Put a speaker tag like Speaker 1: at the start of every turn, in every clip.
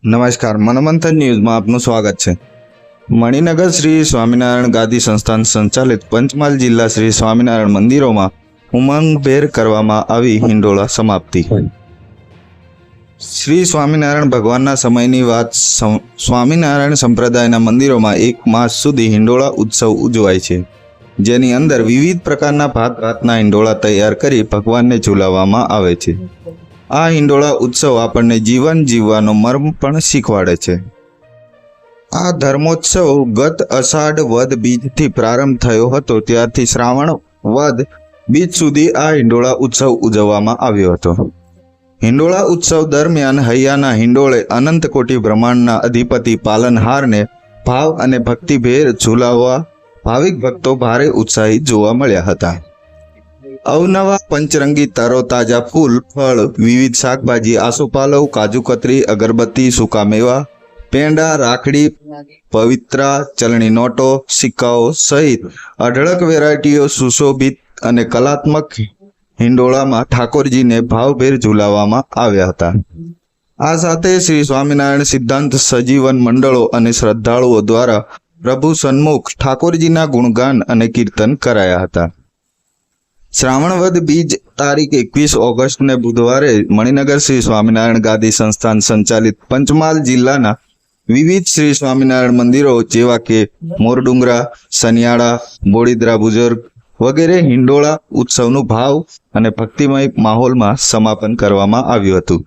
Speaker 1: નમસ્કાર, મનોમંથન ન્યૂઝમાં આપનું સ્વાગત છે। મણિનગર શ્રી સ્વામિનારાયણ ગાદી સંસ્થાન સંચાલિત પંચમહાલ જિલ્લા શ્રી સ્વામિનારાયણ મંદિરોમાં ઉમંગભેર કરવામાં આવી હિંડોળા સમાપ્તિ। શ્રી સ્વામિનારાયણ ભગવાનના સમયની વાત। સ્વામિનારાયણ સંપ્રદાયના મંદિરોમાં એક માસ સુધી હિંડોળા ઉત્સવ ઉજવાય છે, જેની અંદર વિવિધ પ્રકારના ભાત ભાતના હિંડોળા તૈયાર કરી ભગવાનને ઝુલાવવામાં આવે છે। આ હિંડોળા ઉત્સવ આપણને જીવન જીવવાનો મર્મ પણ શીખવાડે છે। આ ધર્મોત્સવ ગત અષાઢ વદ બીજથી પ્રારંભ થયો હતો, ત્યારથી શ્રાવણ વદ બીજ સુધી આ હિંડોળા ઉત્સવ ઉજવવામાં આવ્યો હતો। હિંડોળા ઉત્સવ દરમિયાન હૈયાના હિંડોળે અનંત કોટી બ્રહ્માંડના અધિપતિ પાલનહારને ભાવ અને ભક્તિભેર ઝુલાવવા ભાવિક ભક્તો ભારે ઉત્સાહિત જોવા મળ્યા હતા। અવનવા પંચરંગી તરોતાજા ફૂલ, ફળ, વિવિધ શાકભાજી, આસોપાલવ, કાજુ કતરી, અગરબત્તી, સૂકા મેવા, પેંડા, રાખડી, પવિત્રા, ચલણી નોટો, સિક્કાઓ સહિત અઢળક વેરાયટીઓ સુશોભિત અને કલાત્મક હિંડોળામાં ઠાકોરજીને ભાવભેર ઝુલાવવામાં આવ્યા હતા। આ સાથે શ્રી સ્વામિનારાયણ સિદ્ધાંત સજીવન મંડળો અને શ્રદ્ધાળુઓ દ્વારા પ્રભુ સન્મુખ ઠાકોરજીના ગુણગાન અને કીર્તન કરાયા હતા। શ્રાવણ વદ બીજ તારીખ 21 ઓગસ્ટને બુધવારે મણિનગર શ્રી સ્વામિનારાયણ ગાદી સંસ્થાન સંચાલિત પંચમહાલ જિલ્લાના વિવિધ શ્રી સ્વામિનારાયણ મંદિરો જેવા કે મોરડુંગરા, સનિયાળા, બોડીદ્રા બુઝુર્ગ વગેરે હિંડોળા ઉત્સવનું ભાવ અને ભક્તિમય માહોલમાં સમાપન કરવામાં આવ્યું હતું।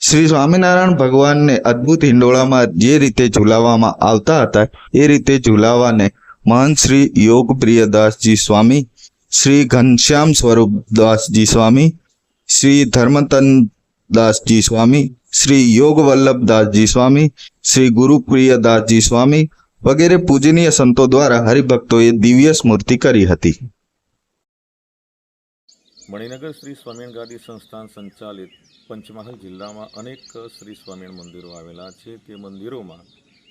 Speaker 1: શ્રી સ્વામિનારાયણ ભગવાનને અદ્ભુત હિંડોળામાં જે રીતે ઝુલાવવામાં આવતા હતા, એ રીતે ઝુલાવવાને મહંત શ્રી યોગ પ્રિયદાસજી સ્વામી, શ્રી ઘનશ્યામ સ્વરૂપદાસજી સ્વામી, શ્રી ધર્મતનદાસજી સ્વામી, શ્રી યોગ વલ્લભદાસજી સ્વામી, શ્રી ગુરુપ્રિયદાસજી સ્વામી વગેરે પૂજનીય સંતો દ્વારા હરિભક્તોએ દિવ્ય સ્મૃતિ કરી હતી।
Speaker 2: મણિનગર શ્રી સ્વામિનારાયણ ગાદી સંસ્થાન સંચાલિત પંચમહાલ જિલ્લામાં અનેક શ્રી સ્વામિનારાયણ મંદિરો આવેલા છે। તે મંદિરોમાં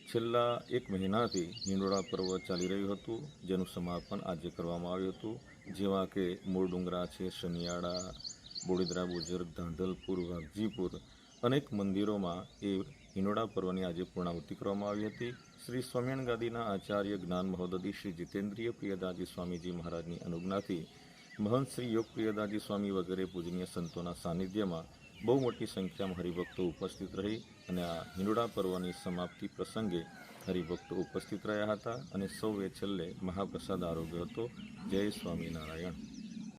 Speaker 2: છેલ્લા એક મહિનાથી હિંડોળા પર્વ ચાલી રહ્યું હતું, જેનું સમાપન આજે કરવામાં આવ્યું હતું। જેવા કે મોરડુંગરા છે, શનિયાળા, બોડીદ્રા બુઝુર્ગ, ધાંધલપુર, વાઘજીપુર અનેક મંદિરોમાં એ હિંડોળા પર્વની આજે પૂર્ણાહુતિ કરવામાં આવી હતી। શ્રી સ્વામિનારાયણ ગાદીના આચાર્ય જ્ઞાન મહોદધિ શ્રી જીતેન્દ્રિય પ્રિયદાસજી સ્વામીજી મહારાજની અનુજ્ઞાથી મહંત શ્રી યોગ પ્રિયદાસજી સ્વામી વગેરે પૂજનીય સંતોના સાનિધ્યમાં બહુ મોટી સંખ્યામાં હરિભક્તો ઉપસ્થિત રહી અને આ હિંડોળા પર્વની સમાપ્તિ પ્રસંગે હરિભક્તો ઉપસ્થિત રહ્યા હતા અને સૌએ છેલ્લે મહાપ્રસાદ આરોગ્યો હતો। જય સ્વામિનારાયણ।